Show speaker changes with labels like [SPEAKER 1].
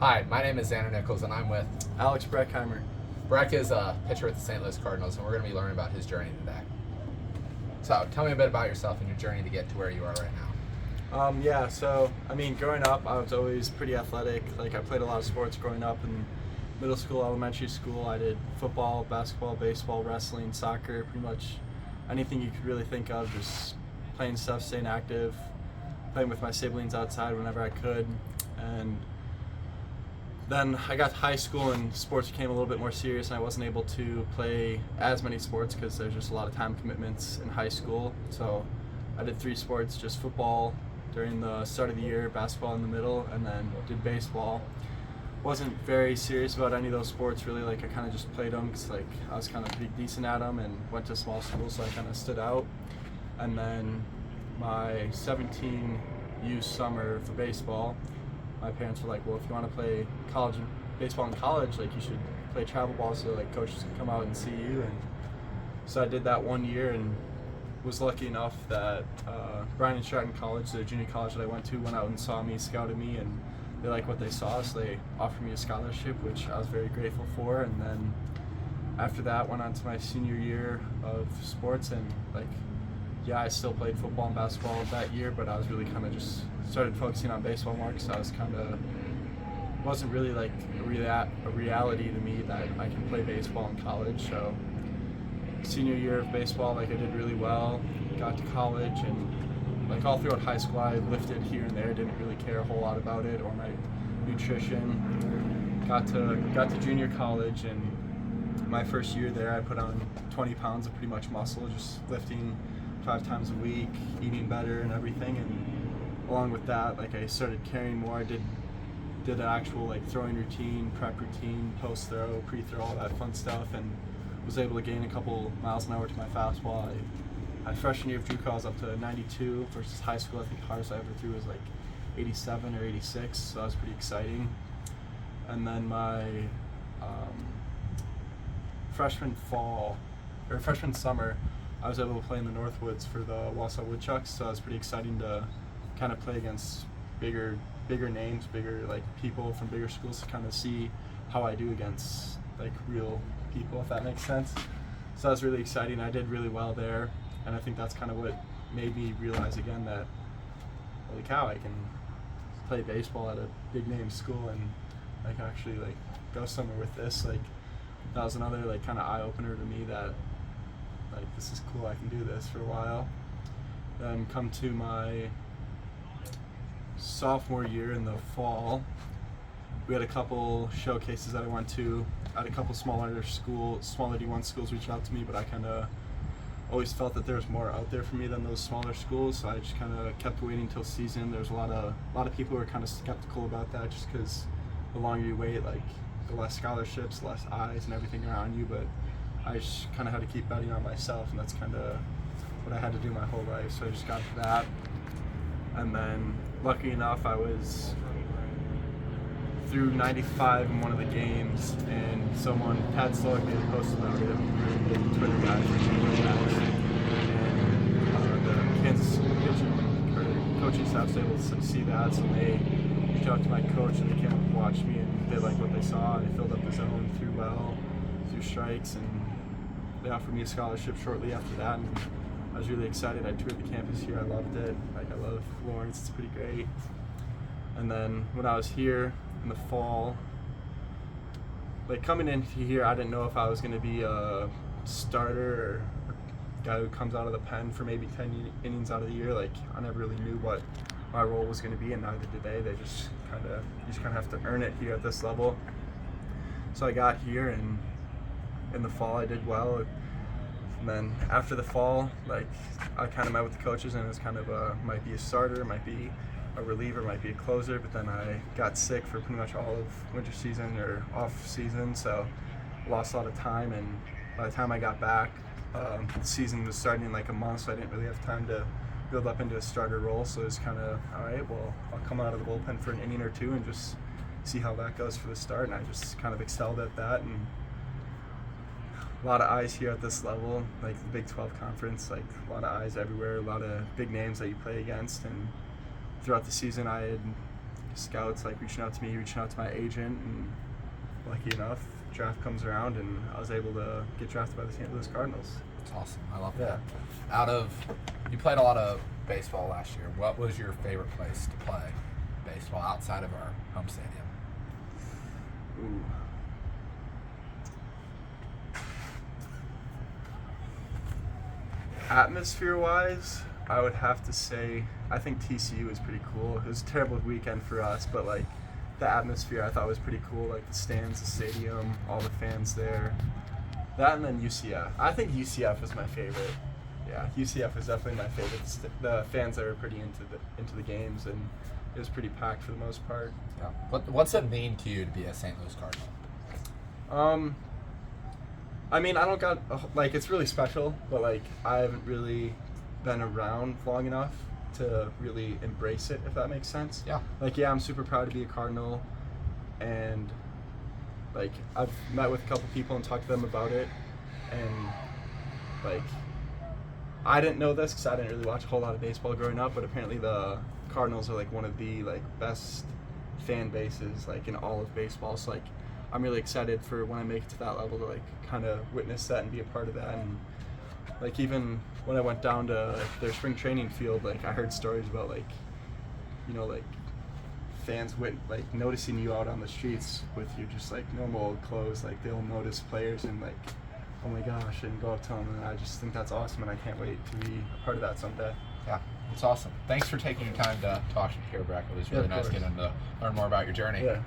[SPEAKER 1] Hi, my name is Xander Nichols, and I'm with
[SPEAKER 2] Alex Breckheimer.
[SPEAKER 1] Breck is a pitcher with the St. Louis Cardinals, and we're going to be learning about his journey today. So, tell me a bit about yourself and your journey to get to where you are right now.
[SPEAKER 2] Growing up, I was always pretty athletic. I played a lot of sports growing up in middle school, elementary school. I did football, basketball, baseball, wrestling, soccer, pretty much anything you could really think of, just playing stuff, staying active, playing with my siblings outside whenever I could. And then I got to high school and sports became a little bit more serious, and I wasn't able to play as many sports because there's just a lot of time commitments in high school. So I did 3 sports, just football during the start of the year, basketball in the middle, and then did baseball. Wasn't very serious about any of those sports really. I kind of just played them because I was kind of pretty decent at them, and went to small school, so I kind of stood out. And then my 17U summer for baseball, my parents were like, well, if you want to play baseball in college, you should play travel ball so coaches can come out and see you. And so I did that 1 year and was lucky enough that Bryan and Stratton College, the junior college that I went to, went out and saw me, scouted me, and they liked what they saw, so they offered me a scholarship, which I was very grateful for. And then after that, went on to my senior year of sports, and I still played football and basketball that year, but I was really kind of just started focusing on baseball more because I was wasn't really a reality to me that I can play baseball in college. So senior year of baseball, I did really well, got to college, and all throughout high school I lifted here and there, didn't really care a whole lot about it or my nutrition. Got to junior college, and my first year there I put on 20 pounds of pretty much muscle, just lifting 5 times a week, eating better and everything. And along with that, I started carrying more. I did an actual throwing routine, prep routine, post throw, pre-throw, all that fun stuff, and was able to gain a couple miles an hour to my fastball. My freshman year of JUCO, I was up to 92 versus high school. I think the hardest I ever threw was 87 or 86, so that was pretty exciting. And then my freshman summer, I was able to play in the Northwoods for the Wausau Woodchucks, so it was pretty exciting to kind of play against bigger names, bigger people from bigger schools, to kind of see how I do against real people, if that makes sense. So that was really exciting. I did really well there, and I think that's kind of what made me realize again that, holy cow, I can play baseball at a big name school and actually go somewhere with this. That was another kind of eye opener to me that this is cool, I can do this for a while. Then come to my sophomore year in the fall, we had a couple showcases that I went to. I had a couple smaller D1 schools reach out to me, but I kind of always felt that there was more out there for me than those smaller schools, so I just kind of kept waiting until season. There's a lot of people who are kind of skeptical about that, just because the longer you wait, the less scholarships, less eyes and everything around you. But I just kind of had to keep betting on myself, and that's kind of what I had to do my whole life, so I just got to that. And then lucky enough, I was through 95 in one of the games, and Pat Slowick made a post about it, really big Twitter guy, and the Kansas coaching staff was able to see that, so they reached out to my coach, and they came up and watched me, and they liked what they saw. I filled up the zone, threw well, threw strikes, and they offered me a scholarship shortly after that, and I was really excited. I toured the campus here. I loved it. I love Lawrence. It's pretty great. And then when I was here in the fall, coming into here, I didn't know if I was going to be a starter or a guy who comes out of the pen for maybe 10 innings out of the year. I never really knew what my role was going to be, and neither did they. You just kind of have to earn it here at this level. So I got here, and in the fall I did well. And then after the fall, I kind of met with the coaches, and it was kind of might be a starter, might be a reliever, might be a closer, but then I got sick for pretty much all of winter season or off season, so lost a lot of time. And by the time I got back, the season was starting in a month, so I didn't really have time to build up into a starter role. So it was kind of, all right, well, I'll come out of the bullpen for an inning or two and just see how that goes for the start. And I just kind of excelled at that, and a lot of eyes here at this level, the Big 12 conference, a lot of eyes everywhere, a lot of big names that you play against. And throughout the season, I had scouts like reaching out to me, reaching out to my agent, and lucky enough, draft comes around and I was able to get drafted by the St. Louis Cardinals.
[SPEAKER 1] It's awesome. I love that. You played a lot of baseball last year. What was your favorite place to play baseball outside of our home stadium?
[SPEAKER 2] Ooh. Atmosphere-wise, I would have to say I think TCU was pretty cool. It was a terrible weekend for us, but like the atmosphere I thought was pretty cool. Like the stands, the stadium, all the fans there. That and then UCF. I think UCF was my favorite. Yeah, UCF was definitely my favorite. The fans there were pretty into the games, and it was pretty packed for the most part.
[SPEAKER 1] Yeah. What's it mean to you to be a St. Louis Cardinal?
[SPEAKER 2] I mean, I don't got like it's really special, but like I haven't really been around long enough to really embrace it, if that makes sense.
[SPEAKER 1] Yeah.
[SPEAKER 2] Like, yeah, I'm super proud to be a Cardinal, and like I've met with a couple people and talked to them about it, and like I didn't know this because I didn't really watch a whole lot of baseball growing up, but apparently the Cardinals are like one of the like best fan bases like in all of baseball. So like I'm really excited for when I make it to that level to like kind of witness that and be a part of that. And like even when I went down to like, their spring training field, like I heard stories about like, you know, like fans like noticing you out on the streets with your just like normal clothes. Like they'll notice players and like, oh my gosh, and go up to them. And I just think that's awesome, and I can't wait to be a part of that someday.
[SPEAKER 1] Yeah, it's awesome. Thanks for taking your time to talk here, Breck. It was really nice getting to learn more about your journey.
[SPEAKER 2] Yeah.